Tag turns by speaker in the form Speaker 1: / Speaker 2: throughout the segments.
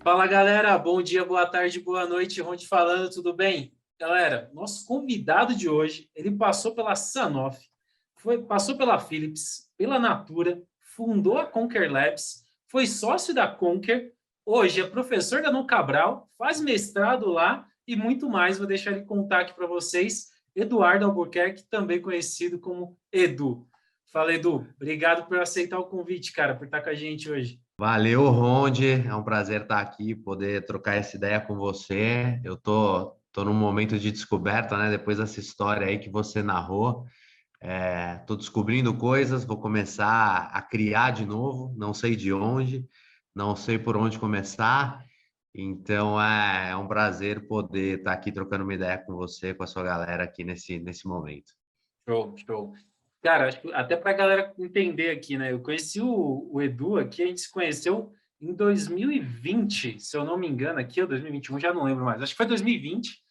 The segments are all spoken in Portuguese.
Speaker 1: Fala galera, bom dia, boa tarde, boa noite, Ronde falando, tudo bem? Galera, nosso convidado de hoje, ele passou pela Sanofi, passou pela Philips, pela Natura, fundou a Conquer Labs, foi sócio da Conquer, hoje é professor da No Cabral, faz mestrado lá e muito mais. Vou deixar ele contar aqui para vocês. Eduardo Albuquerque, também conhecido como Edu. Fala, Edu, obrigado por aceitar o convite, cara, por estar com a gente hoje.
Speaker 2: Valeu, Ronde. É um prazer estar aqui, poder trocar essa ideia com você. Eu tô num momento de descoberta, né? Depois dessa história aí que você narrou. Tô descobrindo coisas, vou começar a criar de novo, não sei de onde, não sei por onde começar. Então é um prazer poder estar aqui trocando uma ideia com você, com a sua galera aqui nesse momento.
Speaker 1: Show, show. Cara, acho que até para a galera entender aqui, né? Eu conheci o Edu aqui, a gente se conheceu em 2020, se eu não me engano, aqui, ou 2021, já não lembro mais. Acho que foi 2020.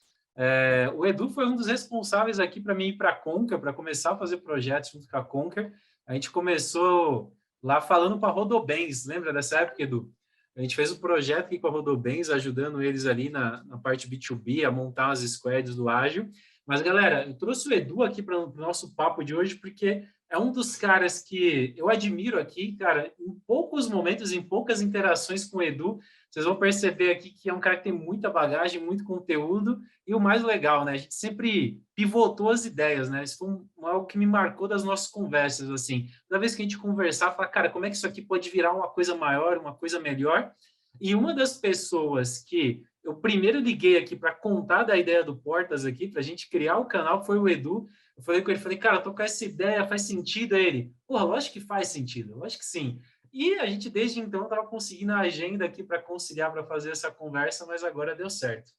Speaker 1: O Edu foi um dos responsáveis aqui para mim ir para a Conquer, para começar a fazer projetos junto com a Conquer. A gente começou lá falando para a Rodobens, lembra dessa época, Edu? A gente fez um projeto aqui com a Rodobens, ajudando eles ali na parte B2B, a montar as squads do Ágil. Mas, galera, eu trouxe o Edu aqui para o nosso papo de hoje, porque é um dos caras que eu admiro aqui, cara. Em poucos momentos, em poucas interações com o Edu, vocês vão perceber aqui que é um cara que tem muita bagagem, muito conteúdo, e o mais legal, né? A gente sempre pivotou as ideias, né? Isso foi algo que me marcou das nossas conversas, assim. Toda vez que a gente conversar, falar, cara, como é que isso aqui pode virar uma coisa maior, uma coisa melhor? E uma das pessoas que eu primeiro liguei aqui para contar da ideia do Portas aqui, para a gente criar o canal, foi o Edu. Eu falei com ele, falei, cara, tô com essa ideia, faz sentido? Aí ele, porra, lógico que faz sentido, lógico que sim. E a gente, desde então, estava conseguindo a agenda aqui para conciliar, para fazer essa conversa, mas agora deu certo.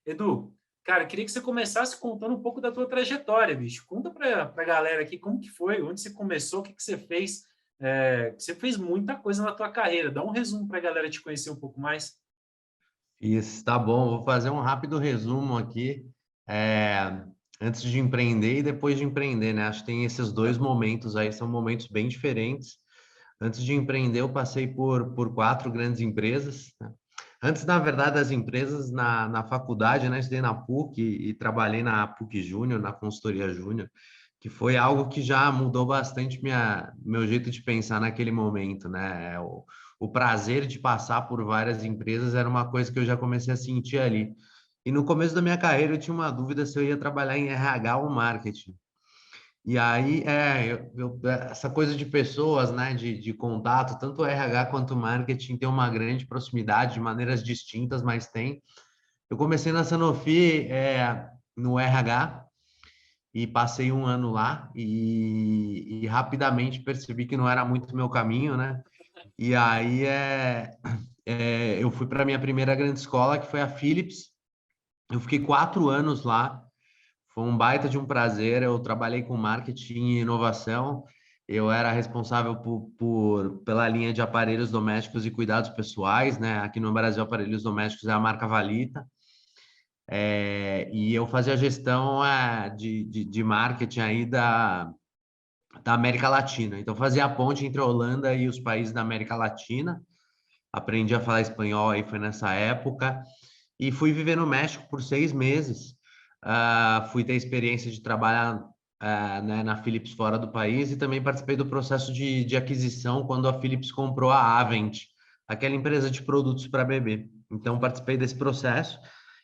Speaker 1: Edu, cara, queria que você começasse contando um pouco da tua trajetória, bicho. Conta para a galera aqui como que foi, onde você começou, o que, que você fez. Você fez muita coisa na tua carreira. Dá um resumo para a galera te conhecer um pouco mais.
Speaker 2: Isso, tá bom. Vou fazer um rápido resumo aqui, é, antes de empreender e depois de empreender, né? Acho que tem esses dois momentos aí, são momentos bem diferentes. Antes de empreender, eu passei por quatro grandes empresas, né? Antes, na verdade, das empresas, na faculdade, né? Estudei na PUC e trabalhei na PUC Júnior, na consultoria Júnior, que foi algo que já mudou bastante meu jeito de pensar naquele momento, né? O prazer de passar por várias empresas era uma coisa que eu já comecei a sentir ali. E no começo da minha carreira, eu tinha uma dúvida se eu ia trabalhar em RH ou marketing. E aí, essa coisa de pessoas, né, de contato, tanto o RH quanto o marketing tem uma grande proximidade de maneiras distintas, mas tem. Eu comecei na Sanofi, no RH, e passei um ano lá e rapidamente percebi que não era muito meu caminho, né? E aí eu fui para a minha primeira grande escola, que foi a Philips. Eu fiquei 4 anos lá. Foi um baita de um prazer. Eu trabalhei com marketing e inovação. Eu era responsável pela linha de aparelhos domésticos e cuidados pessoais, né? Aqui no Brasil, aparelhos domésticos é a marca Valita. E eu fazia a gestão de marketing aí da América Latina. Então, fazia a ponte entre a Holanda e os países da América Latina. Aprendi a falar espanhol aí, foi nessa época. E fui viver no México por 6 meses. Fui ter experiência de trabalhar né, na Philips fora do país e também participei do processo de aquisição quando a Philips comprou a Avent, aquela empresa de produtos para bebê. Então, participei desse processo.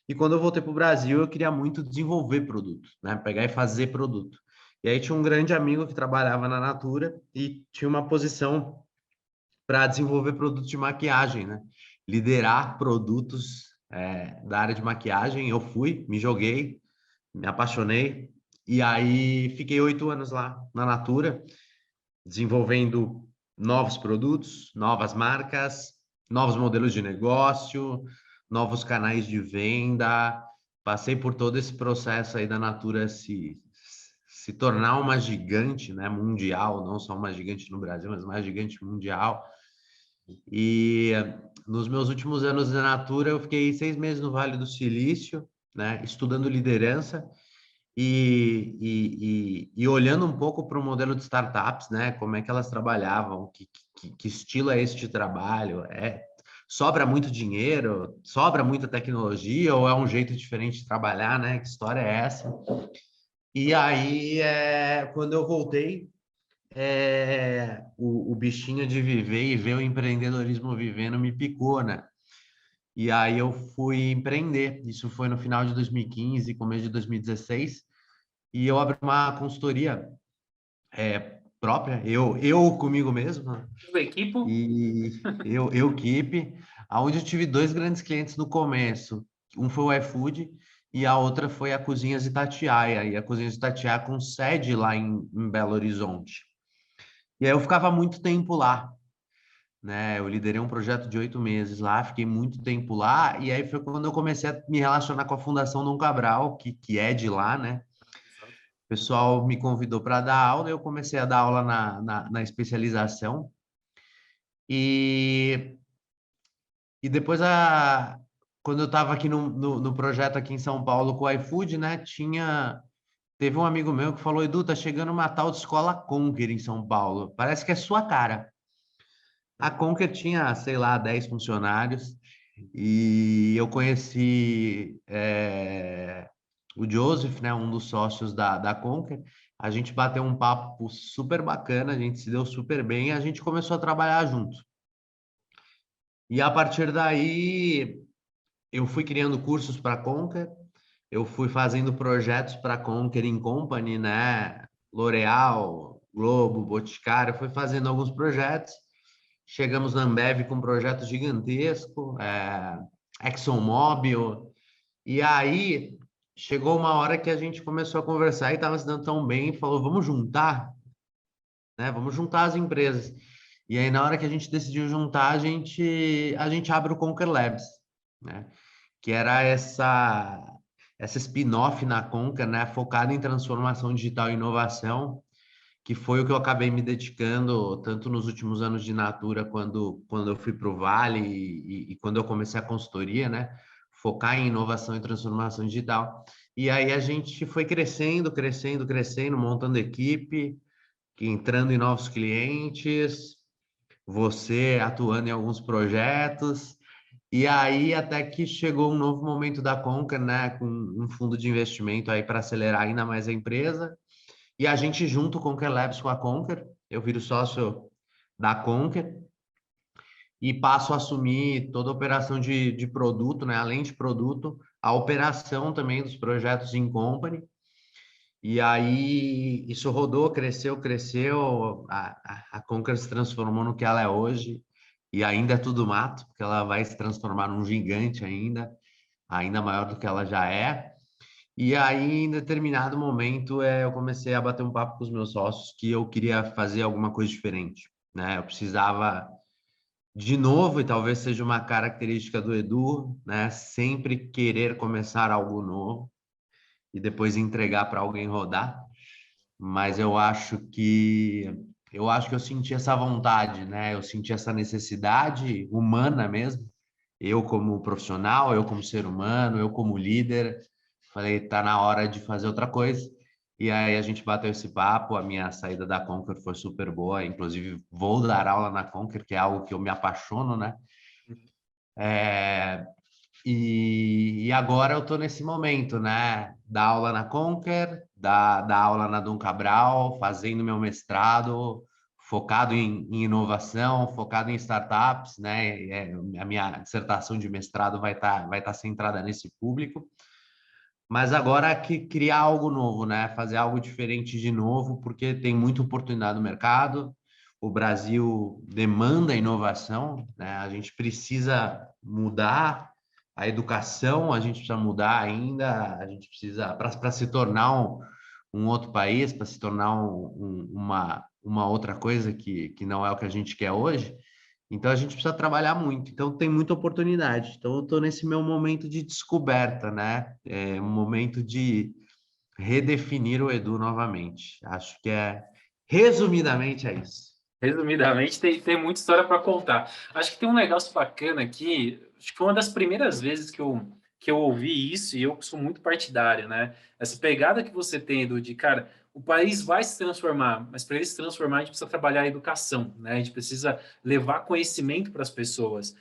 Speaker 2: E quando eu voltei para o Brasil, eu queria muito desenvolver produto, né? Pegar e fazer produto. E aí tinha um grande amigo que trabalhava na Natura e tinha uma posição para desenvolver produtos de maquiagem, né? Liderar produtos da área de maquiagem. Eu fui, me joguei, me apaixonei e aí fiquei 8 anos lá na Natura, desenvolvendo novos produtos, novas marcas, novos modelos de negócio, novos canais de venda. Passei por todo esse processo aí da Natura se tornar uma gigante, né, mundial, não só uma gigante no Brasil, mas uma gigante mundial. E nos meus últimos anos na Natura, eu fiquei 6 meses no Vale do Silício, né, estudando liderança e olhando um pouco para o modelo de startups, né, como é que elas trabalhavam, que estilo é esse de trabalho. sobra muito dinheiro, sobra muita tecnologia, ou é um jeito diferente de trabalhar, né? Que história é essa? E aí, quando eu voltei, o bichinho de viver e ver o empreendedorismo vivendo me picou, né? E aí eu fui empreender. Isso foi no final de 2015, começo de 2016, e eu abri uma consultoria própria, eu comigo mesmo, né?
Speaker 1: O equipo,
Speaker 2: E eu Keep, aonde eu tive dois grandes clientes no começo. Um foi o iFood e a outra foi a Cozinhas Itatiaia. E a Cozinhas Itatiaia com sede lá em Belo Horizonte. E aí eu ficava muito tempo lá, né? Eu liderei um projeto de 8 meses lá, fiquei muito tempo lá. E aí foi quando eu comecei a me relacionar com a Fundação Dom Cabral, que é de lá, né? O pessoal me convidou para dar aula, eu comecei a dar aula na especialização. E E depois, quando eu estava aqui no projeto aqui em São Paulo com o iFood, né, teve um amigo meu que falou, Edu, tá chegando uma tal de escola Conquer em São Paulo. Parece que é sua cara. A Conquer tinha, sei lá, 10 funcionários e eu conheci o Joseph, né, um dos sócios da Conquer. A gente bateu um papo super bacana, a gente se deu super bem e a gente começou a trabalhar junto. E a partir daí, eu fui criando cursos para a Conquer, eu fui fazendo projetos para a Conquer in Company, né? L'Oréal, Globo, Boticário, fui fazendo alguns projetos. Chegamos na Ambev com um projeto gigantesco, ExxonMobil. E aí chegou uma hora que a gente começou a conversar e estava se dando tão bem, e falou, vamos juntar, né? Vamos juntar as empresas. E aí, na hora que a gente decidiu juntar, a gente abre o Conquer Labs, né? Que era essa spin-off na Conca, né, focada em transformação digital e inovação, que foi o que eu acabei me dedicando tanto nos últimos anos de Natura, quando eu fui para o Vale e quando eu comecei a consultoria, né, focar em inovação e transformação digital. E aí a gente foi crescendo, crescendo, crescendo, montando equipe, entrando em novos clientes, você atuando em alguns projetos. E aí, até que chegou um novo momento da Conquer, né, com um fundo de investimento aí para acelerar ainda mais a empresa. E a gente, junto com o Conquer Labs com a Conquer, eu viro sócio da Conquer e passo a assumir toda a operação de produto, né, além de produto, a operação também dos projetos in company. E aí, isso rodou, cresceu, cresceu, a Conquer se transformou no que ela é hoje, e ainda é tudo mato, porque ela vai se transformar num gigante ainda maior do que ela já é. E aí, em determinado momento, eu comecei a bater um papo com os meus sócios que eu queria fazer alguma coisa diferente, né? Eu precisava, de novo, e talvez seja uma característica do Edu, né? Sempre querer começar algo novo e depois entregar para alguém rodar. Mas eu acho que eu senti essa vontade, né? Eu senti essa necessidade humana mesmo. Eu como profissional, eu como ser humano, eu como líder, falei, tá na hora de fazer outra coisa. E aí a gente bateu esse papo, a minha saída da Conquer foi super boa, inclusive vou dar aula na Conquer, que é algo que eu me apaixono, né? É, e agora eu estou nesse momento, né? Dar aula na Conquer, dar aula na Dom Cabral, fazendo meu mestrado, focado em inovação, focado em startups, né? A minha dissertação de mestrado vai tá centrada nesse público. Mas agora que criar algo novo, né? Fazer algo diferente de novo, porque tem muita oportunidade no mercado. O Brasil demanda inovação, né? A gente precisa mudar a educação, a gente precisa mudar ainda, a gente precisa para se tornar um outro país, para se tornar uma outra coisa que não é o que a gente quer hoje. Então a gente precisa trabalhar muito. Então tem muita oportunidade. Então eu estou nesse meu momento de descoberta, né? É um momento de redefinir o Edu novamente. Acho que resumidamente é isso.
Speaker 1: resumidamente, tem muita história para contar. Acho que tem um negócio bacana aqui. Acho que foi uma das primeiras vezes que eu ouvi isso, e eu sou muito partidário, né? Essa pegada que você tem, Edu, de cara, o país vai se transformar, mas para ele se transformar, a gente precisa trabalhar a educação, né? A gente precisa levar conhecimento para as pessoas.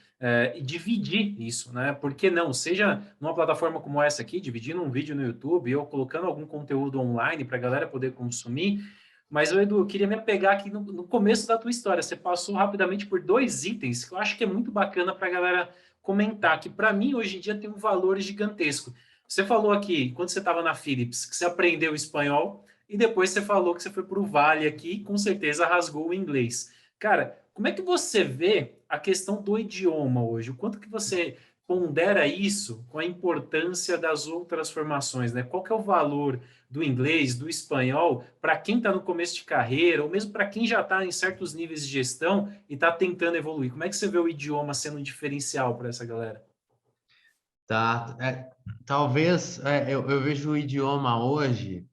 Speaker 1: e dividir isso, né? Por que não? Seja numa plataforma como essa aqui, dividindo um vídeo no YouTube ou colocando algum conteúdo online para a galera poder consumir. Mas, Edu, eu queria me apegar aqui no começo da tua história. Você passou rapidamente por dois itens que eu acho que é muito bacana para a galera comentar, que para mim hoje em dia tem um valor gigantesco. Você falou aqui, quando você estava na Philips, que você aprendeu espanhol e depois você falou que você foi para o Vale aqui e com certeza rasgou o inglês. Cara, como é que você vê a questão do idioma hoje? O quanto que você pondera isso com a importância das outras formações, né? Qual que é o valor do inglês, do espanhol, para quem está no começo de carreira, ou mesmo para quem já está em certos níveis de gestão e está tentando evoluir? Como é que você vê o idioma sendo um diferencial para essa galera?
Speaker 2: Tá, talvez eu vejo o idioma hoje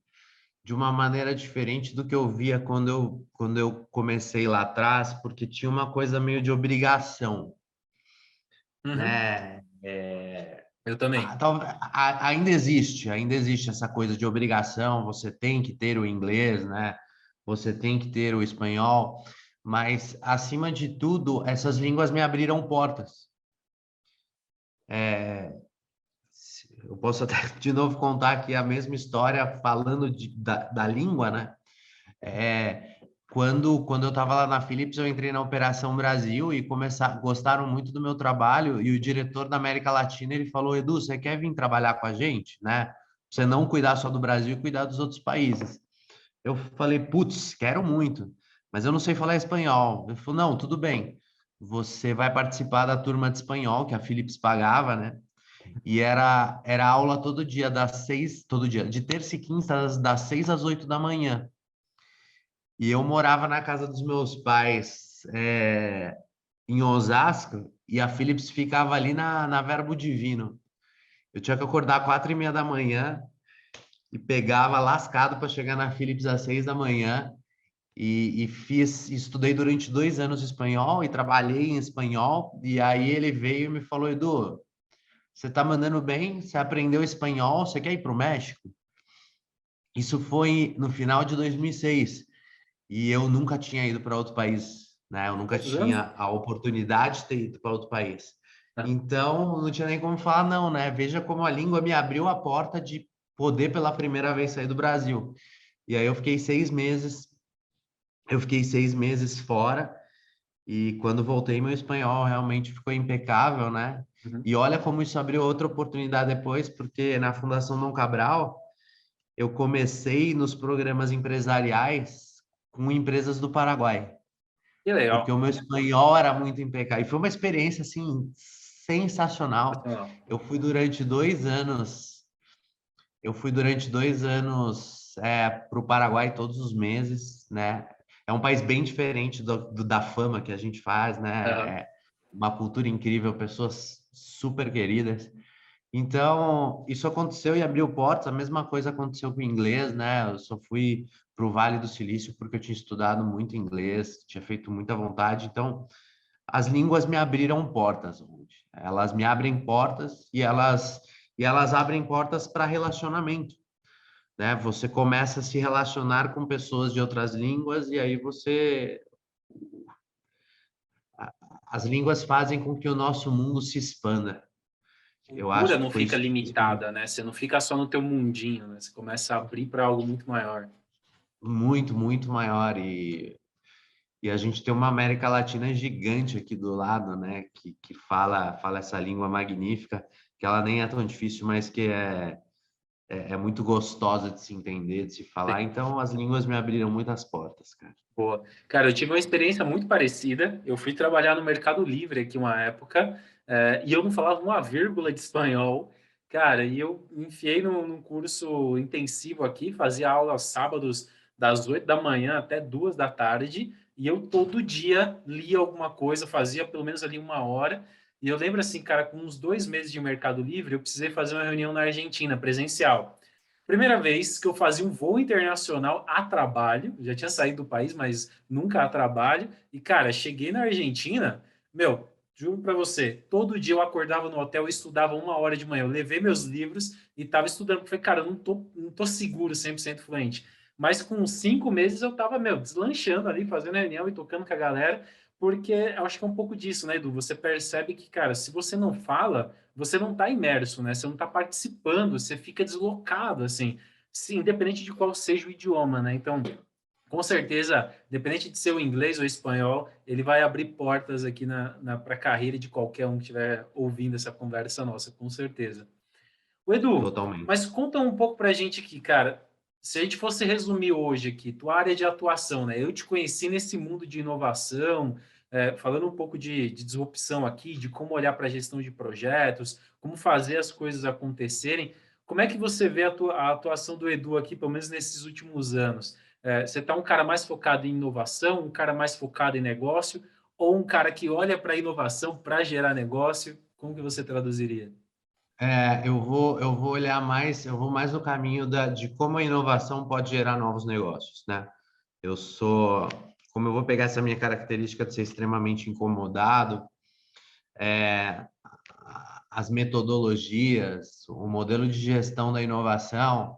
Speaker 2: de uma maneira diferente do que eu via quando eu comecei lá atrás, porque tinha uma coisa meio de obrigação,
Speaker 1: Uhum.
Speaker 2: né?
Speaker 1: Eu também.
Speaker 2: Ainda existe essa coisa de obrigação, você tem que ter o inglês, né? Você tem que ter o espanhol, mas acima de tudo, essas línguas me abriram portas. Eu posso até de novo contar aqui a mesma história falando da língua, né? É, quando eu estava lá na Philips, eu entrei na Operação Brasil e gostaram muito do meu trabalho e o diretor da América Latina, ele falou, Edu, você quer vir trabalhar com a gente, né? Você não cuidar só do Brasil e cuidar dos outros países. Eu falei, putz, quero muito, mas eu não sei falar espanhol. Ele falou, não, tudo bem. Você vai participar da turma de espanhol que a Philips pagava, né? E era aula todo dia, todo dia, de terça e quinta, das 6 às 8 da manhã. E eu morava na casa dos meus pais, em Osasco, e a Philips ficava ali na Verbo Divino. Eu tinha que acordar 4h30 da manhã e pegava lascado para chegar na Philips às 6 da manhã. Estudei durante 2 anos espanhol e trabalhei em espanhol. E aí ele veio e me falou, Edu, você tá mandando bem, você aprendeu espanhol, você quer ir para o México? Isso foi no final de 2006 e eu nunca tinha ido para outro país, né? Eu nunca
Speaker 1: Quantos anos?
Speaker 2: tinha a oportunidade de ter ido para outro país.
Speaker 1: Ah,
Speaker 2: Então, não tinha nem como falar não, né? Veja como a língua me abriu a porta de poder pela primeira vez sair do Brasil. E aí eu fiquei 6 meses fora e quando voltei, meu espanhol realmente ficou impecável, né?
Speaker 1: uhum.
Speaker 2: E olha como isso abriu outra oportunidade depois, porque na Fundação Dom Cabral, eu comecei nos programas empresariais com empresas do Paraguai,
Speaker 1: Que
Speaker 2: porque
Speaker 1: legal.
Speaker 2: o meu espanhol era muito impecável. E foi uma experiência, assim, sensacional.
Speaker 1: Nacional.
Speaker 2: Eu fui durante 2 anos, eu fui durante 2 anos para o Paraguai todos os meses, né? É um país bem diferente da fama que a gente faz,
Speaker 1: Aham.
Speaker 2: né? Uma cultura incrível, pessoas super queridas. Então, isso aconteceu e abriu portas. A mesma coisa aconteceu com o inglês, né? Eu só fui para o Vale do Silício porque eu tinha estudado muito inglês, tinha feito muita vontade. Então, as línguas me abriram portas, Ruth. Elas me abrem portas e elas abrem portas para relacionamento, né? Você começa a se relacionar com pessoas de outras línguas e aí as línguas fazem com que o nosso mundo se expanda. Eu
Speaker 1: Cultura
Speaker 2: acho que
Speaker 1: não
Speaker 2: foi
Speaker 1: fica
Speaker 2: isso que fez comigo.
Speaker 1: limitada, né? Você não fica só no teu mundinho, né? Você começa a abrir para algo muito maior.
Speaker 2: Muito, muito maior. E a gente tem uma América Latina gigante aqui do lado, né? Que fala essa língua magnífica, que ela nem é tão difícil, mas que é muito gostosa de se entender, de se falar. Então, as línguas me abriram muitas portas, cara.
Speaker 1: Boa. Cara, eu tive uma experiência muito parecida. Eu fui trabalhar no Mercado Livre aqui uma época, e eu não falava uma vírgula de espanhol. Cara, e eu me enfiei num curso intensivo aqui, fazia aula aos sábados das 8 da manhã até 2 da tarde, e eu todo dia lia alguma coisa, fazia pelo menos ali uma hora. E eu lembro assim, cara, com uns 2 meses de Mercado Livre, eu precisei fazer uma reunião na Argentina, presencial. Primeira vez que eu fazia um voo internacional a trabalho, já tinha saído do país, mas nunca a trabalho. E, cara, cheguei na Argentina, meu, juro para você, todo dia eu acordava no hotel e estudava uma hora de manhã. Eu levei meus livros e estava estudando, porque falei, cara, eu não tô seguro 100% fluente. mas com 5 meses eu estava, deslanchando ali, fazendo reunião e tocando com a galera, porque eu acho que é um pouco disso, né, Edu? Você percebe que, cara, se você não fala, você não está imerso, né? Você não está participando, você fica deslocado, assim, sim, independente de qual seja o idioma, né? Então, com certeza, independente de ser o inglês ou o espanhol, ele vai abrir portas aqui para a carreira de qualquer um que estiver ouvindo essa conversa nossa, com certeza. O Edu,
Speaker 2: Totalmente.
Speaker 1: mas conta um pouco para a gente aqui, cara. Se a gente fosse resumir hoje aqui, tua área de atuação, né? Eu te conheci nesse mundo de inovação, falando um pouco de disrupção aqui, de como olhar para a gestão de projetos, como fazer as coisas acontecerem. Como é que você vê a atuação do Edu aqui, pelo menos nesses últimos anos? Você está um cara mais focado em inovação, um cara mais focado em negócio, ou um cara que olha para a inovação para gerar negócio? Como que você traduziria?
Speaker 2: Eu vou olhar mais, eu vou mais no caminho de como a inovação pode gerar novos negócios, né? Eu sou, como eu vou pegar essa minha característica de ser extremamente incomodado, é, as metodologias, o modelo de gestão da inovação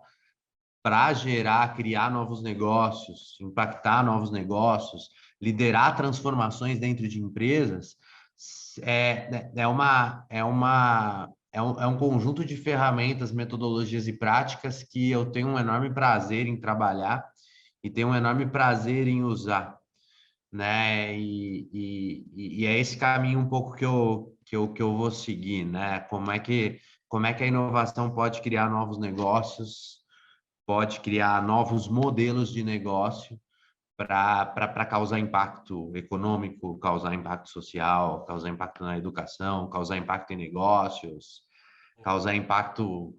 Speaker 2: para gerar, criar novos negócios, impactar novos negócios, liderar transformações dentro de empresas, é um conjunto de ferramentas, metodologias e práticas que eu tenho um enorme prazer em trabalhar e tenho um enorme prazer em usar, né? E é esse caminho um pouco que eu vou seguir, né? Como é que a inovação pode criar novos negócios, pode criar novos modelos de negócio para causar impacto econômico, causar impacto social, causar impacto na educação, causar impacto em negócios, causar impacto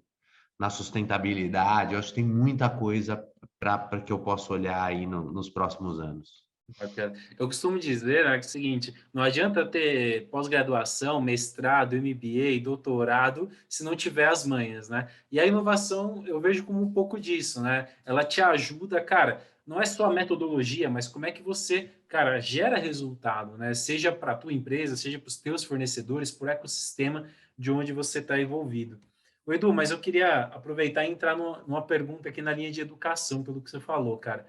Speaker 2: na sustentabilidade. Eu acho que tem muita coisa para que eu possa olhar aí nos próximos anos.
Speaker 1: Bacana. Eu costumo dizer, né, que é o seguinte, não adianta ter pós-graduação, mestrado, MBA, doutorado, se não tiver as manhas, né? E a inovação eu vejo como um pouco disso, né? Ela te ajuda, cara, não é só a metodologia, mas como é que você, cara, gera resultado, né? Seja para a tua empresa, seja para os teus fornecedores, para o ecossistema de onde você está envolvido. O Edu, mas eu queria aproveitar e entrar numa pergunta aqui na linha de educação, pelo que você falou, cara.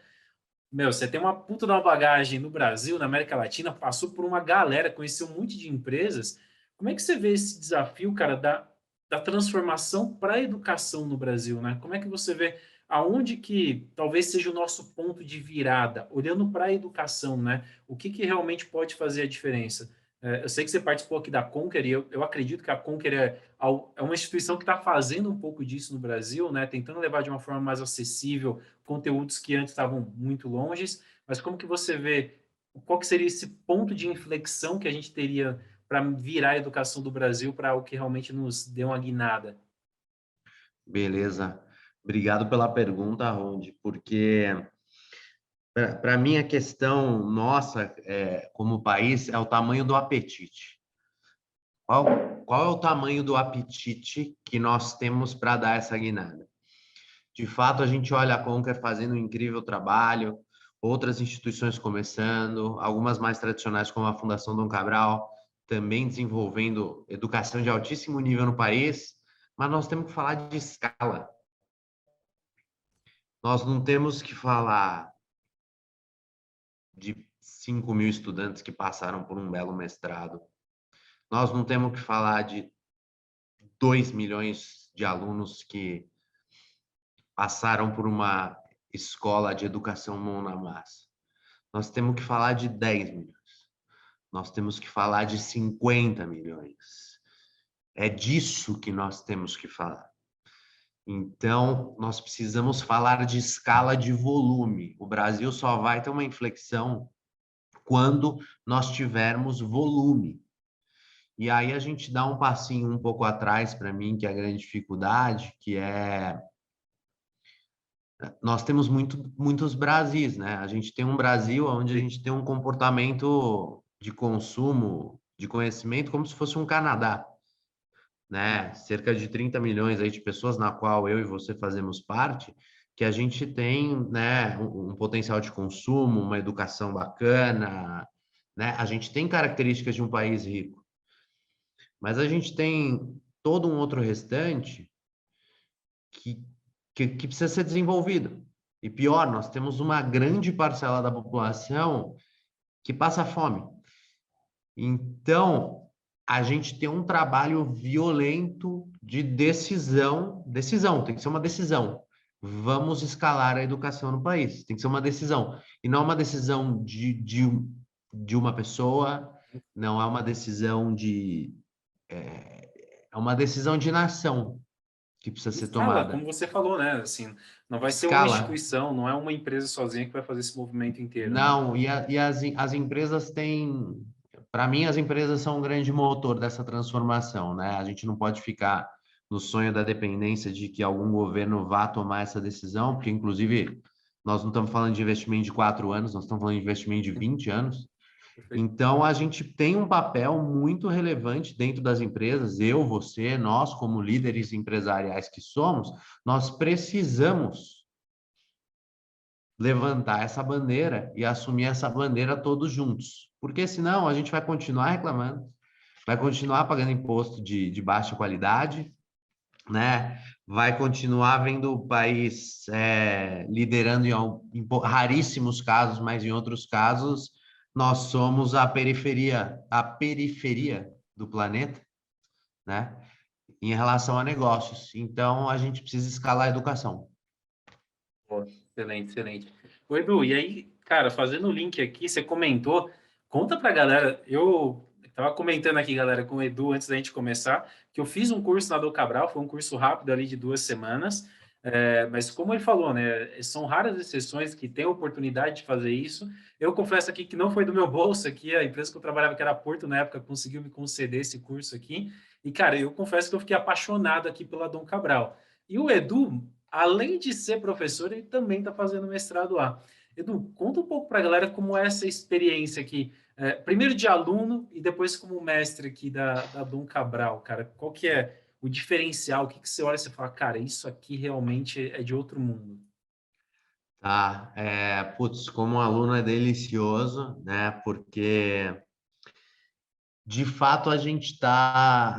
Speaker 1: Você tem uma puta de uma bagagem no Brasil, na América Latina, passou por uma galera, conheceu um monte de empresas. Como é que você vê esse desafio, cara, da transformação para a educação no Brasil, né? Como é que você vê aonde que talvez seja o nosso ponto de virada, olhando para a educação, né? O que que realmente pode fazer a diferença? Eu sei que você participou aqui da Conquer e eu acredito que a Conquer é uma instituição que está fazendo um pouco disso no Brasil, né? Tentando levar de uma forma mais acessível conteúdos que antes estavam muito longes, mas como que você vê, qual que seria esse ponto de inflexão que a gente teria para virar a educação do Brasil para o que realmente nos dê uma guinada?
Speaker 2: Beleza. Obrigado pela pergunta, Rond, porque para mim a questão nossa, como país, é o tamanho do apetite. Qual é o tamanho do apetite que nós temos para dar essa guinada? De fato, a gente olha a Conquer fazendo um incrível trabalho, outras instituições começando, algumas mais tradicionais, como a Fundação Dom Cabral, também desenvolvendo educação de altíssimo nível no país, mas nós temos que falar de escala. Nós não temos que falar de 5 mil estudantes que passaram por um belo mestrado. Nós não temos que falar de 2 milhões de alunos que passaram por uma escola de educação mão na massa. Nós temos que falar de 10 milhões. Nós temos que falar de 50 milhões. É disso que nós temos que falar. Então, nós precisamos falar de escala de volume. O Brasil só vai ter uma inflexão quando nós tivermos volume. E aí a gente dá um passinho um pouco atrás para mim, que é a grande dificuldade, que é nós temos muitos Brasis, né? A gente tem um Brasil onde a gente tem um comportamento de consumo, de conhecimento, como se fosse um Canadá, né? Cerca de 30 milhões aí de pessoas, na qual eu e você fazemos parte, que a gente tem, né, um potencial de consumo, uma educação bacana, né? A gente tem características de um país rico, mas a gente tem todo um outro restante que, que precisa ser desenvolvido. E pior, nós temos uma grande parcela da população que passa fome. Então, a gente tem um trabalho violento de decisão, tem que ser uma decisão. Vamos escalar a educação no país, tem que ser uma decisão. E não é uma decisão de uma pessoa, não é uma decisão é uma decisão de nação que precisa ser
Speaker 1: Escala, como
Speaker 2: tomada.
Speaker 1: você falou, né? Assim, não vai ser uma
Speaker 2: Escala.
Speaker 1: instituição, não é uma empresa sozinha que vai fazer esse movimento inteiro, né?
Speaker 2: Não, as empresas têm. Para mim, as empresas são um grande motor dessa transformação, né? A gente não pode ficar no sonho da dependência de que algum governo vá tomar essa decisão, porque, inclusive, nós não estamos falando de investimento de 4 anos, nós estamos falando de investimento de 20 anos.
Speaker 1: Perfeito.
Speaker 2: Então, a gente tem um papel muito relevante dentro das empresas, eu, você, nós, como líderes empresariais que somos, nós precisamos levantar essa bandeira e assumir essa bandeira todos juntos. Porque senão a gente vai continuar reclamando, vai continuar pagando imposto de baixa qualidade, né? Vai continuar vendo o país liderando em raríssimos casos, mas em outros casos nós somos a periferia do planeta, né? Em relação a negócios. Então a gente precisa escalar a educação.
Speaker 1: Pô, excelente, excelente. Ô, Edu, e aí, cara, fazendo o link aqui, você comentou, conta pra galera, eu tava comentando aqui, galera, com o Edu, antes da gente começar, que eu fiz um curso na do Cabral, foi um curso rápido ali de 2 semanas, mas como ele falou, né, são raras exceções que têm a oportunidade de fazer isso. Eu confesso aqui que não foi do meu bolso aqui, a empresa que eu trabalhava, que era a Porto, na época, conseguiu me conceder esse curso aqui, e, cara, eu confesso que eu fiquei apaixonado aqui pela Dom Cabral. E o Edu, além de ser professor, ele também está fazendo mestrado lá. Edu, conta um pouco para a galera como é essa experiência aqui, primeiro de aluno e depois como mestre aqui da Dom Cabral, cara. Qual que é o diferencial? O que, que você olha e você fala, cara, isso aqui realmente é de outro mundo?
Speaker 2: Tá, putz, como aluno é delicioso, né? Porque de fato a gente tá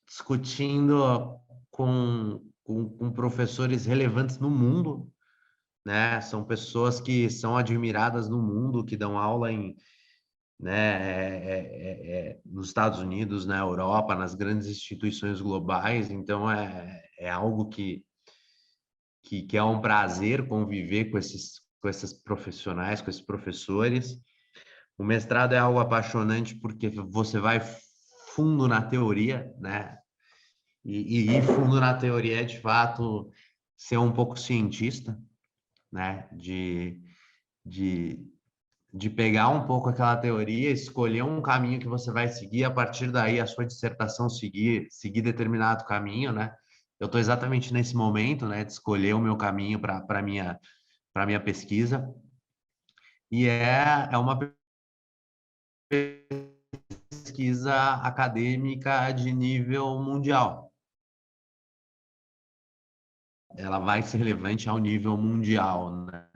Speaker 2: discutindo com professores relevantes no mundo, né? São pessoas que são admiradas no mundo, que dão aula nos Estados Unidos, na Europa, nas grandes instituições globais. Então é algo que é um prazer conviver com esses profissionais, com esses professores. O mestrado é algo apaixonante porque você vai fundo na teoria, né? E ir fundo na teoria é, de fato, ser um pouco cientista, né? De, de pegar um pouco aquela teoria, escolher um caminho que você vai seguir, a partir daí a sua dissertação seguir determinado caminho, né? Eu estou exatamente nesse momento, né, de escolher o meu caminho para minha pesquisa, e é uma pesquisa acadêmica de nível mundial. Ela vai ser relevante ao nível mundial, né?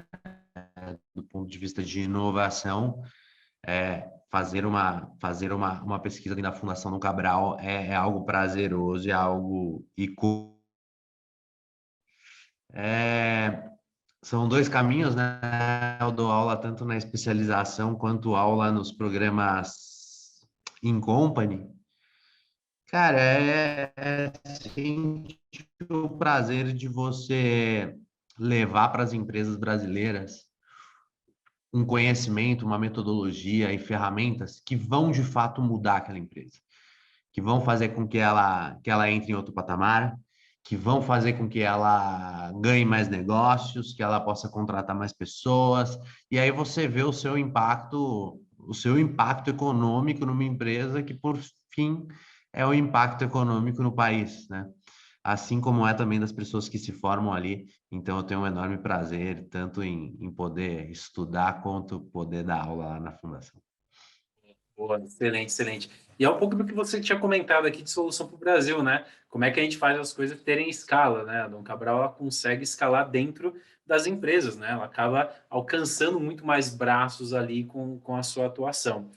Speaker 2: Do ponto de vista de inovação, fazer uma pesquisa dentro da Fundação do Cabral é algo prazeroso, é algo é, são dois caminhos, né? Eu dou aula tanto na especialização quanto aula nos programas in company. Cara, sim, o prazer de você levar para as empresas brasileiras um conhecimento, uma metodologia e ferramentas que vão de fato mudar aquela empresa, que vão fazer com que ela entre em outro patamar, que vão fazer com que ela ganhe mais negócios, que ela possa contratar mais pessoas, e aí você vê o seu impacto econômico numa empresa que, por fim, é o impacto econômico no país, né? Assim como é também das pessoas que se formam ali. Então, eu tenho um enorme prazer, tanto em poder estudar, quanto poder dar aula lá na Fundação.
Speaker 1: Boa, excelente, excelente. E é um pouco do que você tinha comentado aqui de solução para o Brasil, né? Como é que a gente faz as coisas terem escala, né? A Dom Cabral ela consegue escalar dentro das empresas, né? Ela acaba alcançando muito mais braços ali com a sua atuação.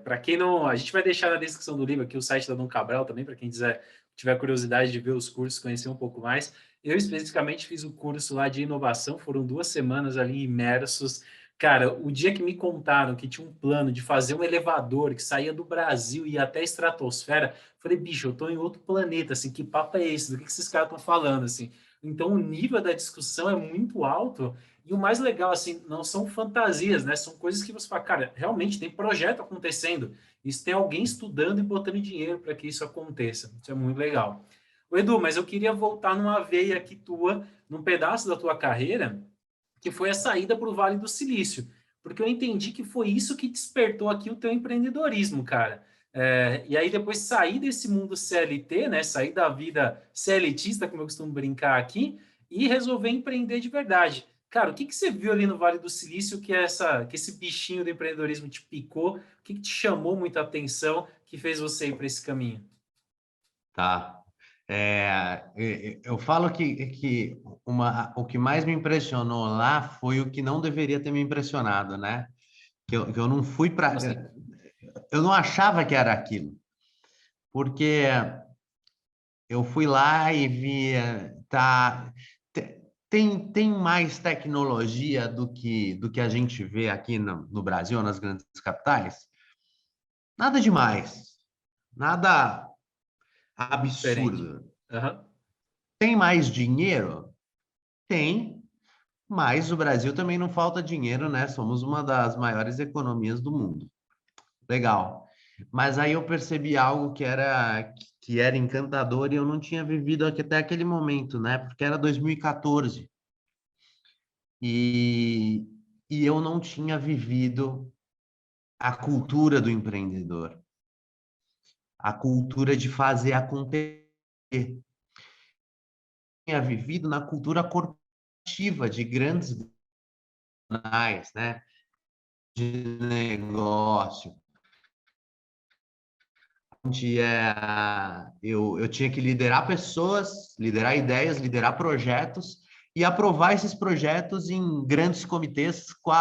Speaker 1: Para quem não, a gente vai deixar na descrição do livro aqui o site da Dom Cabral também, para quem quiser, tiver curiosidade de ver os cursos, conhecer um pouco mais. Eu especificamente fiz o curso lá de inovação, foram 2 semanas ali imersos. Cara, o dia que me contaram que tinha um plano de fazer um elevador que saía do Brasil e ia até a estratosfera, eu falei, bicho, eu tô em outro planeta, assim, que papo é esse? Do que esses caras estão falando, assim? Então, o nível da discussão é muito alto e o mais legal, assim, não são fantasias, né? São coisas que você fala, cara, realmente tem projeto acontecendo. Isso tem alguém estudando e botando dinheiro para que isso aconteça. Isso é muito legal. O Edu, mas eu queria voltar numa veia aqui tua, num pedaço da tua carreira, que foi a saída para o Vale do Silício, porque eu entendi que foi isso que despertou aqui o teu empreendedorismo, cara. E aí depois sair desse mundo CLT, né, sair da vida CLTista, como eu costumo brincar aqui, e resolver empreender de verdade. Cara, o que que você viu ali no Vale do Silício que esse bichinho do empreendedorismo te picou? O que que te chamou muita atenção que fez você ir para esse caminho?
Speaker 2: Tá. Eu falo que o que mais me impressionou lá foi o que não deveria ter me impressionado, né? Que eu não fui
Speaker 1: Como
Speaker 2: para.
Speaker 1: assim?
Speaker 2: Eu não achava que era aquilo, porque eu fui lá e vi, tá, tem mais tecnologia do que a gente vê aqui no Brasil, nas grandes capitais? Nada demais, nada
Speaker 1: Muito diferente.
Speaker 2: absurdo.
Speaker 1: Aham.
Speaker 2: Tem mais dinheiro? Tem, mas o Brasil também não falta dinheiro, né? Somos uma das maiores economias do mundo. Legal. Mas aí eu percebi algo que era encantador e eu não tinha vivido até aquele momento, né? Porque era 2014 e, e eu não tinha vivido a cultura do empreendedor, a cultura de fazer acontecer. Eu tinha vivido na cultura corporativa de grandes canais, né? De negócio, onde eu tinha que liderar pessoas, liderar ideias, liderar projetos e aprovar esses projetos em grandes comitês com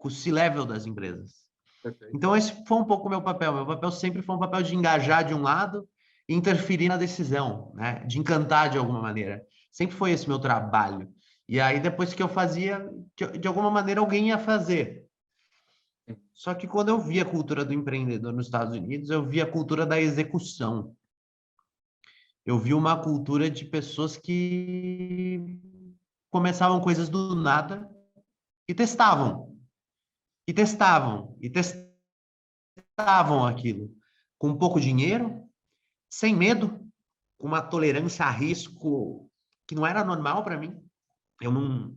Speaker 2: o C-level das empresas.
Speaker 1: Perfeito.
Speaker 2: Então, esse foi um pouco o meu papel. Meu papel sempre foi um papel de engajar de um lado e interferir na decisão, né? De encantar de alguma maneira. Sempre foi esse meu trabalho. E aí, depois que eu fazia, de alguma maneira alguém ia fazer. Só que quando eu vi a cultura do empreendedor nos Estados Unidos, eu vi a cultura da execução. Eu vi uma cultura de pessoas que começavam coisas do nada e testavam, e testavam, e testavam aquilo com pouco dinheiro, sem medo, com uma tolerância a risco que não era normal para mim. Eu não.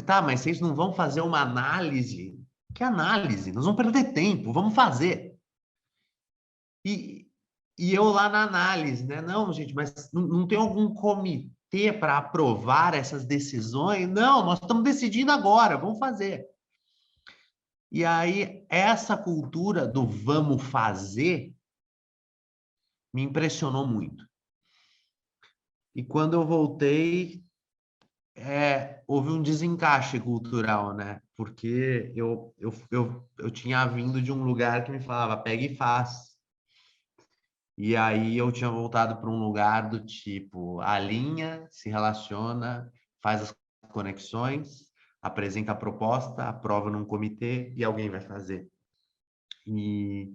Speaker 2: Tá, mas vocês não vão fazer uma análise? Que análise? Nós vamos perder tempo, vamos fazer. E, e eu lá na análise, né? Não, gente, mas não tem algum comitê para aprovar essas decisões? Não, nós estamos decidindo agora, vamos fazer. E aí, essa cultura do vamos fazer me impressionou muito. E quando eu voltei, houve um desencaixe cultural, né? Porque eu tinha vindo de um lugar que me falava, pega e faz. E aí eu tinha voltado para um lugar do tipo, alinha, se relaciona, faz as conexões, apresenta a proposta, aprova num comitê e alguém vai fazer. E,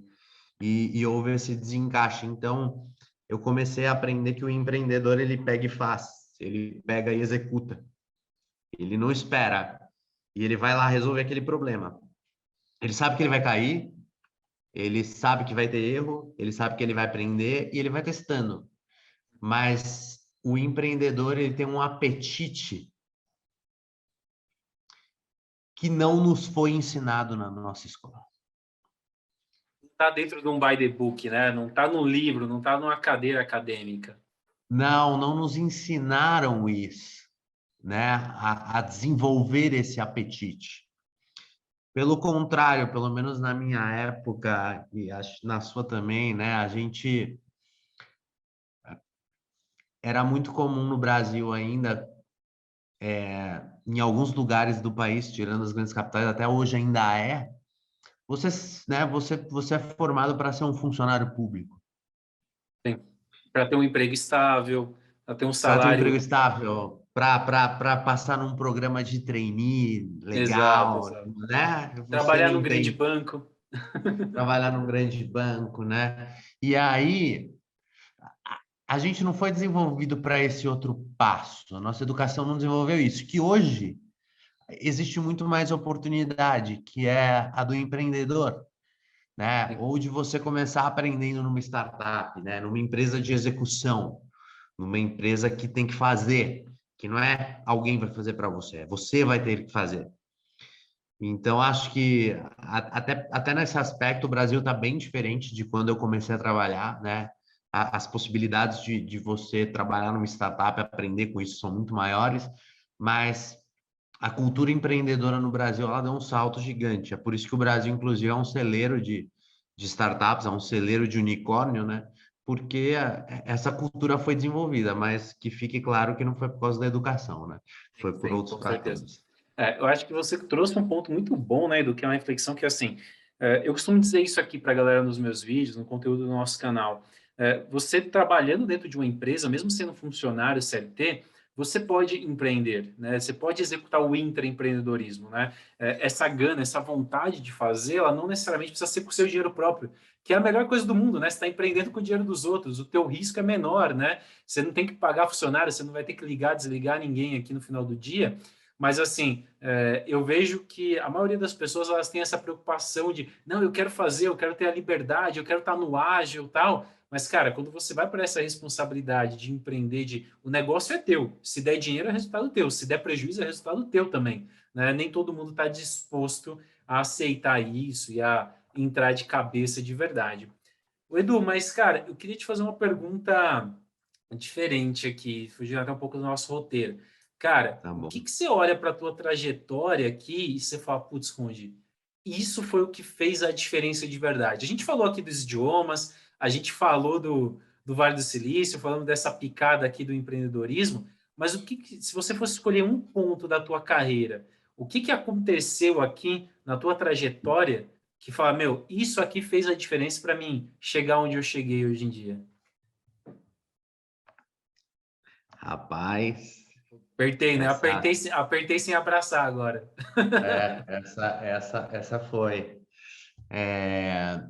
Speaker 2: e houve esse desencaixe. Então, eu comecei a aprender que o empreendedor, ele pega e faz, ele pega e executa. Ele não espera. E ele vai lá resolver aquele problema. Ele sabe que ele vai cair, ele sabe que vai ter erro, ele sabe que ele vai aprender e ele vai testando. Mas o empreendedor, ele tem um apetite que não nos foi ensinado na nossa escola.
Speaker 1: Não está dentro de um by the book, né? Não está no livro, não está numa cadeira acadêmica.
Speaker 2: Não nos ensinaram isso, né? A desenvolver esse apetite. Pelo contrário, pelo menos na minha época, e acho na sua também, né? A gente era muito comum no Brasil ainda, em alguns lugares do país, tirando as grandes capitais, até hoje ainda você, né, você é formado para ser um funcionário público.
Speaker 1: Para ter um emprego estável, Para ter um
Speaker 2: Para ter um emprego
Speaker 1: salário.
Speaker 2: estável, para passar num programa de trainee
Speaker 1: Exato,
Speaker 2: legal,
Speaker 1: exato.
Speaker 2: né? Você
Speaker 1: Trabalhar num
Speaker 2: não
Speaker 1: grande
Speaker 2: tem
Speaker 1: banco.
Speaker 2: trabalhar num grande banco, né? E aí a gente não foi desenvolvido para esse outro passo. A nossa educação não desenvolveu isso, que hoje existe muito mais oportunidade, que é a do empreendedor, né? Ou de você começar aprendendo numa startup, né? Numa empresa de execução, numa empresa que tem que fazer, que não é alguém vai fazer para você, é você vai ter que fazer. Então, acho que até nesse aspecto o Brasil está bem diferente de quando eu comecei a trabalhar, né? As possibilidades de você trabalhar numa startup, aprender com isso são muito maiores, mas a cultura empreendedora no Brasil ela deu um salto gigante. É por isso que o Brasil, inclusive, é um celeiro de startups, é um celeiro de unicórnio, né? Porque essa cultura foi desenvolvida, mas que fique claro que não foi por causa da educação, né? Foi por
Speaker 1: Sim,
Speaker 2: outros
Speaker 1: com certeza.
Speaker 2: fatores.
Speaker 1: Eu acho que você trouxe um ponto muito bom, né, do que é uma reflexão que, assim, eu costumo dizer isso aqui para a galera nos meus vídeos, no conteúdo do nosso canal. Você trabalhando dentro de uma empresa, mesmo sendo funcionário CLT, você pode empreender, né? Você pode executar o intraempreendedorismo, né? Essa gana, essa vontade de fazer, ela não necessariamente precisa ser com o seu dinheiro próprio, que é a melhor coisa do mundo, né? Você está empreendendo com o dinheiro dos outros, o teu risco é menor, né? Você não tem que pagar funcionário, você não vai ter que ligar, desligar ninguém aqui no final do dia. Mas, assim, eu vejo que a maioria das pessoas elas têm essa preocupação de, não, eu quero fazer, eu quero ter a liberdade, eu quero estar no ágil e tal. Mas, cara, quando você vai para essa responsabilidade de empreender, o negócio é teu. Se der dinheiro, é resultado teu. Se der prejuízo, é resultado teu também. Né? Nem todo mundo está disposto a aceitar isso e a entrar de cabeça de verdade. O Edu, mas, cara, eu queria te fazer uma pergunta diferente aqui, fugindo até um pouco do nosso roteiro. Cara,
Speaker 2: Tá
Speaker 1: o
Speaker 2: bom.
Speaker 1: que que você olha para a tua trajetória aqui e você fala, putz, Conde, isso foi o que fez a diferença de verdade? A gente falou aqui dos idiomas, a gente falou do Vale do Silício, falamos dessa picada aqui do empreendedorismo, mas se você fosse escolher um ponto da tua carreira, o que que aconteceu aqui na tua trajetória que fala, meu, isso aqui fez a diferença para mim chegar onde eu cheguei hoje em dia?
Speaker 2: Rapaz,
Speaker 1: Apertei, né?
Speaker 2: essa,
Speaker 1: Apertei sem abraçar agora.
Speaker 2: essa foi. É,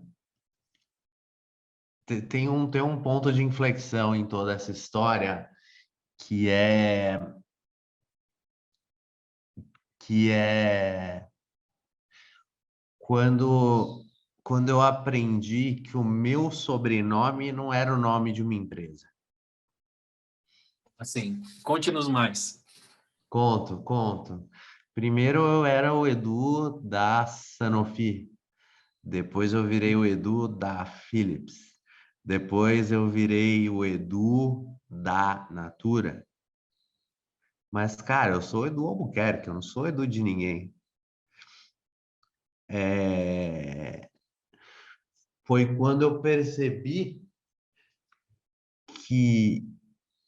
Speaker 2: tem um ponto de inflexão em toda essa história que é que é quando quando eu aprendi que o meu sobrenome não era o nome de uma empresa.
Speaker 1: Assim, conte-nos mais.
Speaker 2: Conto, conto. Primeiro eu era o Edu da Sanofi, depois eu virei o Edu da Philips, depois eu virei o Edu da Natura. Mas, cara, eu sou Edu Albuquerque, eu não sou Edu de ninguém. É, Foi quando eu percebi que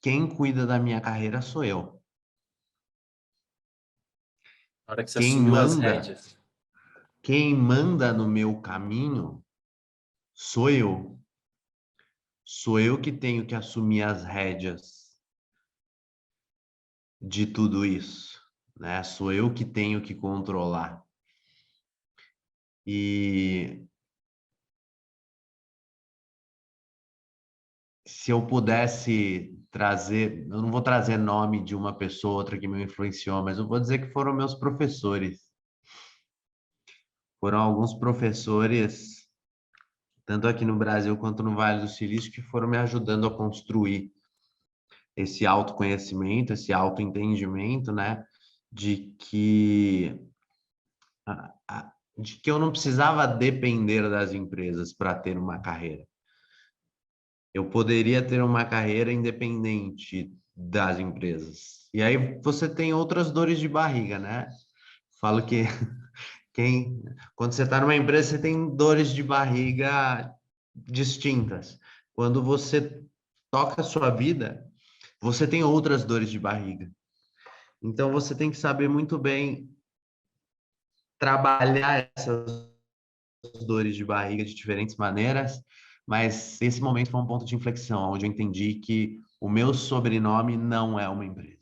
Speaker 2: quem cuida da minha carreira sou eu.
Speaker 1: Na hora que você
Speaker 2: Quem
Speaker 1: assumiu as
Speaker 2: manda,
Speaker 1: rédeas.
Speaker 2: quem manda no meu caminho sou eu. Sou eu que tenho que assumir as rédeas de tudo isso, né? Sou eu que tenho que controlar. E se eu pudesse trazer, eu não vou trazer nome de uma pessoa ou outra que me influenciou, mas eu vou dizer que foram meus professores. Foram alguns professores, tanto aqui no Brasil quanto no Vale do Silício, que foram me ajudando a construir esse autoconhecimento, esse autoentendimento, né? De que, de que eu não precisava depender das empresas para ter uma carreira. Eu poderia ter uma carreira independente das empresas. E aí você tem outras dores de barriga, né? Falo que quando você está numa empresa, você tem dores de barriga distintas. Quando você toca a sua vida, você tem outras dores de barriga. Então você tem que saber muito bem trabalhar essas dores de barriga de diferentes maneiras, mas esse momento foi um ponto de inflexão, onde eu entendi que o meu sobrenome não é uma empresa.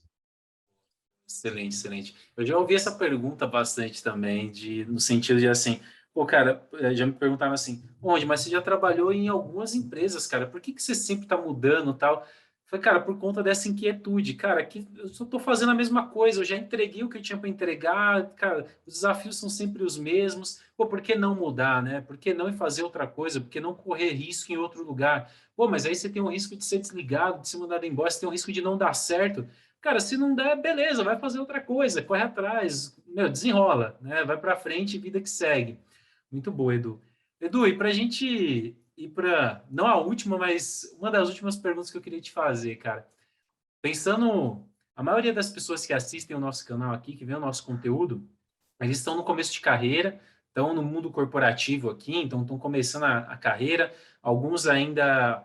Speaker 1: Excelente, excelente. Eu já ouvi essa pergunta bastante também, no sentido de assim, pô, cara, já me perguntaram assim, onde? Mas você já trabalhou em algumas empresas, cara, por que você sempre está mudando e tal? Foi, cara, por conta dessa inquietude, cara, que eu só estou fazendo a mesma coisa, eu já entreguei o que eu tinha para entregar, cara, os desafios são sempre os mesmos, pô, por que não mudar, né? Por que não ir fazer outra coisa? Por que não correr risco em outro lugar? Pô, mas aí você tem o risco de ser desligado, de ser mandado embora, você tem o risco de não dar certo. Cara, se não der, beleza, vai fazer outra coisa, corre atrás, meu, desenrola, né? Vai para frente e vida que segue. Muito boa, Edu. Edu, e para a gente ir para, não a última, mas uma das últimas perguntas que eu queria te fazer, cara. Pensando, a maioria das pessoas que assistem o nosso canal aqui, que vê o nosso conteúdo, eles estão no começo de carreira, estão no mundo corporativo aqui, então estão começando a carreira, alguns ainda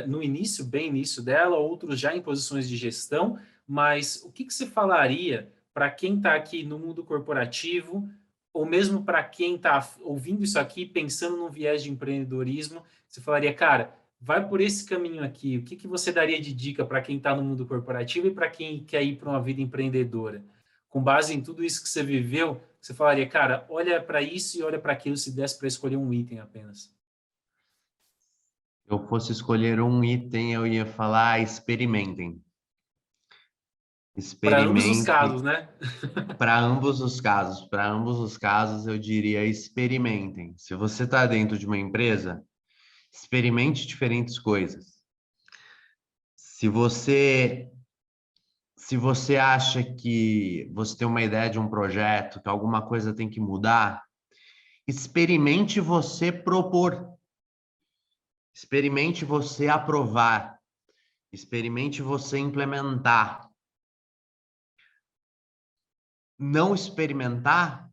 Speaker 1: no início, bem início dela, outros já em posições de gestão, mas o que você falaria para quem está aqui no mundo corporativo, ou mesmo para quem está ouvindo isso aqui, pensando num viés de empreendedorismo, você falaria, cara, vai por esse caminho aqui, o que você daria de dica para quem está no mundo corporativo e para quem quer ir para uma vida empreendedora? Com base em tudo isso que você viveu, você falaria, cara, olha para isso e olha para aquilo se desse para escolher um item apenas.
Speaker 2: Se eu fosse escolher um item, eu ia falar experimentem.
Speaker 1: Para ambos os
Speaker 2: Experimente
Speaker 1: casos, né?
Speaker 2: para ambos os casos. Para ambos os casos, eu diria experimentem. Se você está dentro de uma empresa, experimente diferentes coisas. Se você se você acha que você tem uma ideia de um projeto, que alguma coisa tem que mudar, experimente você propor. Experimente você aprovar. Experimente você implementar. Não experimentar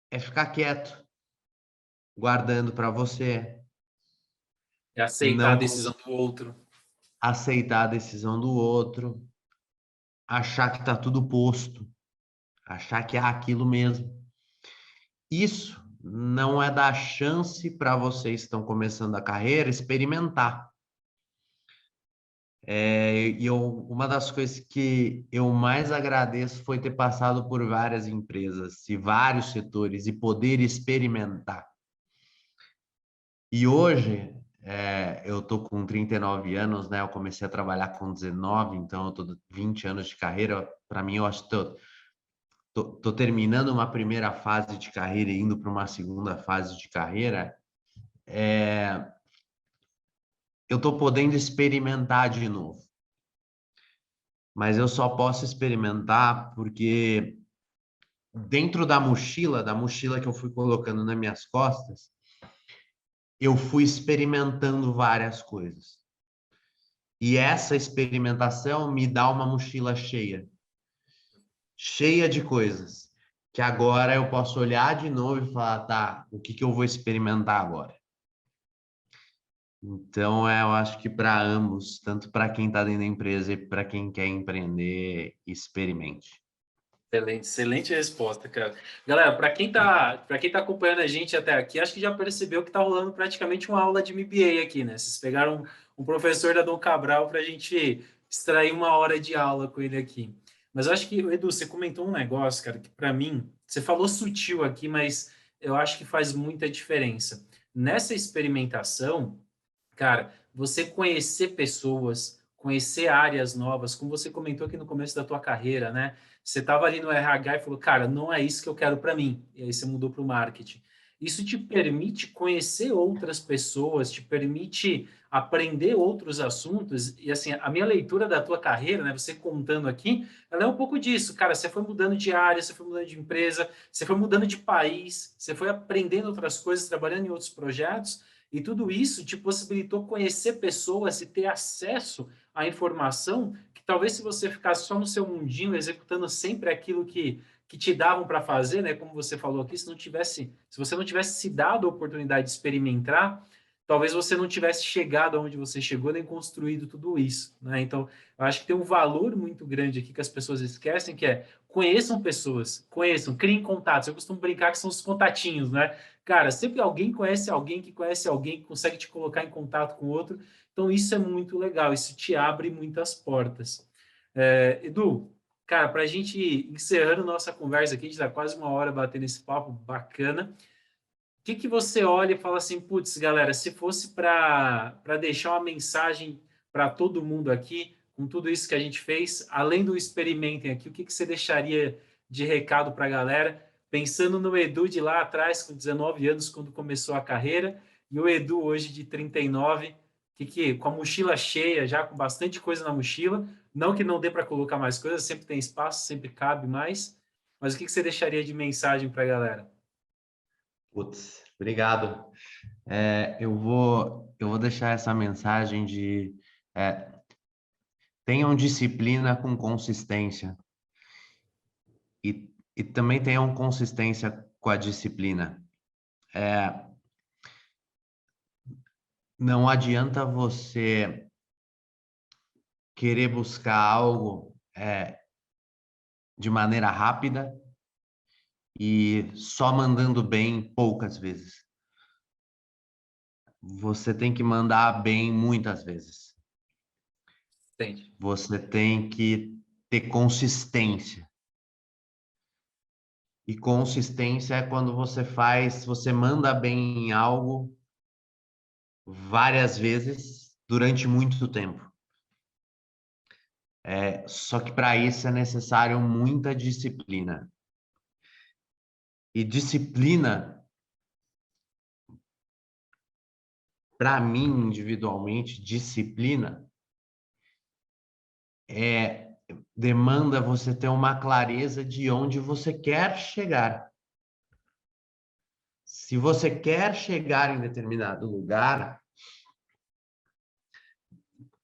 Speaker 2: é ficar quieto, guardando para você,
Speaker 1: É aceitar a
Speaker 2: não
Speaker 1: decisão do outro.
Speaker 2: aceitar a decisão do outro, achar que está tudo posto, achar que é aquilo mesmo. Isso não é dar chance para vocês que estão começando a carreira experimentar. Uma das coisas que eu mais agradeço foi ter passado por várias empresas e vários setores e poder experimentar. E hoje, eu tô com 39 anos, né? Eu comecei a trabalhar com 19, então eu tô 20 anos de carreira. Para mim, eu acho que tô terminando uma primeira fase de carreira e indo para uma segunda fase de carreira. Eu tô podendo experimentar de novo, mas eu só posso experimentar porque dentro da mochila que eu fui colocando nas minhas costas, eu fui experimentando várias coisas. E essa experimentação me dá uma mochila cheia de coisas, que agora eu posso olhar de novo e falar, tá, o que eu vou experimentar agora? Então, eu acho que para ambos, tanto para quem está dentro da empresa e para quem quer empreender, experimente.
Speaker 1: Excelente, excelente resposta, cara. Galera, para quem tá acompanhando a gente até aqui, acho que já percebeu que tá rolando praticamente uma aula de MBA aqui, né? Vocês pegaram um professor da Dom Cabral para a gente extrair uma hora de aula com ele aqui. Mas eu acho que, Edu, você comentou um negócio, cara, que para mim, você falou sutil aqui, mas eu acho que faz muita diferença. Nessa experimentação, cara, você conhecer pessoas, conhecer áreas novas, como você comentou aqui no começo da tua carreira, né? Você estava ali no RH e falou, cara, não é isso que eu quero para mim. E aí você mudou para o marketing. Isso te permite conhecer outras pessoas, te permite aprender outros assuntos. E assim, a minha leitura da tua carreira, né, você contando aqui, ela é um pouco disso. Cara, você foi mudando de área, você foi mudando de empresa, você foi mudando de país, você foi aprendendo outras coisas, trabalhando em outros projetos. E tudo isso te possibilitou conhecer pessoas e ter acesso à informação que talvez se você ficasse só no seu mundinho, executando sempre aquilo que te davam para fazer, né? Como você falou aqui, se você não tivesse se dado a oportunidade de experimentar, talvez você não tivesse chegado aonde você chegou, nem construído tudo isso, né? Então, eu acho que tem um valor muito grande aqui que as pessoas esquecem, que é conheçam pessoas, conheçam, criem contatos. Eu costumo brincar que são os contatinhos, né? Cara, sempre alguém conhece alguém que consegue te colocar em contato com outro. Então, isso é muito legal, isso te abre muitas portas. Edu, cara, para a gente ir encerrando nossa conversa aqui, a gente está quase uma hora batendo esse papo bacana. O que você olha e fala assim, putz, galera, se fosse para deixar uma mensagem para todo mundo aqui, com tudo isso que a gente fez, além do experimentem aqui, o que você deixaria de recado para a galera, pensando no Edu de lá atrás, com 19 anos, quando começou a carreira, e o Edu hoje de 39, com a mochila cheia, já com bastante coisa na mochila, não que não dê para colocar mais coisas, sempre tem espaço, sempre cabe mais, mas o que você deixaria de mensagem para a galera?
Speaker 2: Putz, obrigado. Eu vou deixar essa mensagem de é, tenham disciplina com consistência e também tenham consistência com a disciplina. Não adianta você querer buscar algo de maneira rápida e só mandando bem poucas vezes. Você tem que mandar bem muitas vezes.
Speaker 1: Entende?
Speaker 2: Você tem que ter consistência. E consistência é quando você manda bem em algo várias vezes durante muito tempo. Só que para isso é necessário muita disciplina. E disciplina, para mim, individualmente, disciplina demanda você ter uma clareza de onde você quer chegar. Se você quer chegar em determinado lugar,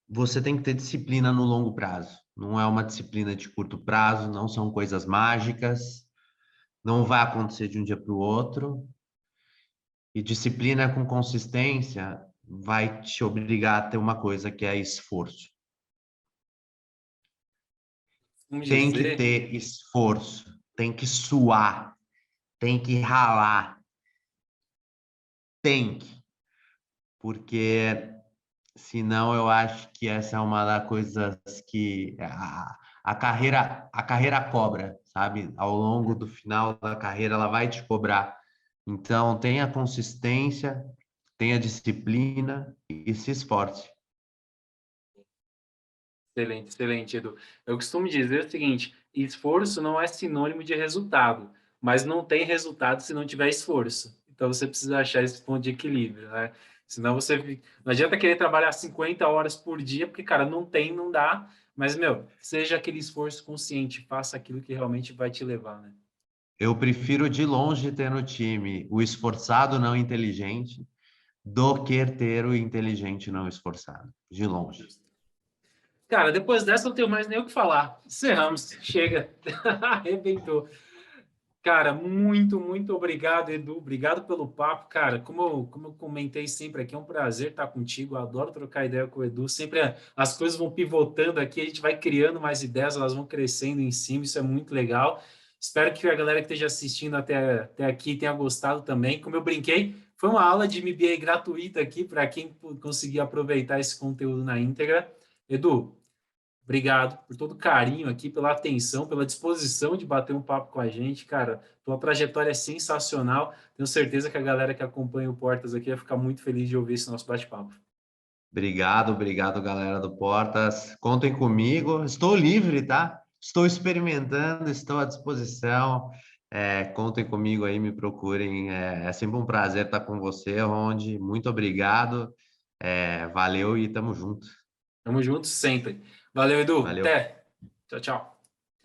Speaker 2: você tem que ter disciplina no longo prazo. Não é uma disciplina de curto prazo, não são coisas mágicas, não vai acontecer de um dia para o outro. E disciplina com consistência vai te obrigar a ter uma coisa que é esforço.
Speaker 1: Vamos
Speaker 2: Tem que
Speaker 1: dizer,
Speaker 2: ter esforço, tem que suar, tem que ralar, tem que. Porque senão eu acho que essa é uma das coisas que a carreira cobra, sabe? Ao longo do final da carreira ela vai te cobrar. Então tenha consistência, tenha disciplina e se esforce.
Speaker 1: excelente, excelente, Edu. Eu costumo dizer o seguinte: esforço não é sinônimo de resultado, mas não tem resultado se não tiver esforço. Então você precisa achar esse ponto de equilíbrio, né? Senão não adianta querer trabalhar 50 horas por dia, porque, cara, não tem, não dá. Mas, meu, seja aquele esforço consciente, faça aquilo que realmente vai te levar, né?
Speaker 2: Eu prefiro de longe ter no time o esforçado não inteligente do que ter o inteligente não esforçado. De longe.
Speaker 1: Cara, depois dessa não tenho mais nem o que falar. Encerramos. Chega. Arrebentou. Cara, muito, muito obrigado, Edu. Obrigado pelo papo, cara. Como eu comentei sempre aqui, é um prazer estar contigo. Eu adoro trocar ideia com o Edu. Sempre as coisas vão pivotando aqui, a gente vai criando mais ideias, elas vão crescendo em cima. Isso é muito legal. Espero que a galera que esteja assistindo até aqui tenha gostado também. Como eu brinquei, foi uma aula de MBA gratuita aqui para quem conseguir aproveitar esse conteúdo na íntegra. Edu, obrigado por todo o carinho aqui, pela atenção, pela disposição de bater um papo com a gente, cara. Tua trajetória é sensacional. Tenho certeza que a galera que acompanha o Portas aqui vai ficar muito feliz de ouvir esse nosso bate-papo.
Speaker 2: Obrigado, galera do Portas. Contem comigo. Estou livre, tá? Estou experimentando, estou à disposição. Contem comigo aí, me procurem. É sempre um prazer estar com você, Rondi. Muito obrigado. Valeu e tamo junto.
Speaker 1: Tamo junto sempre. Valeu, Edu.
Speaker 2: Valeu.
Speaker 1: Até. Tchau, tchau.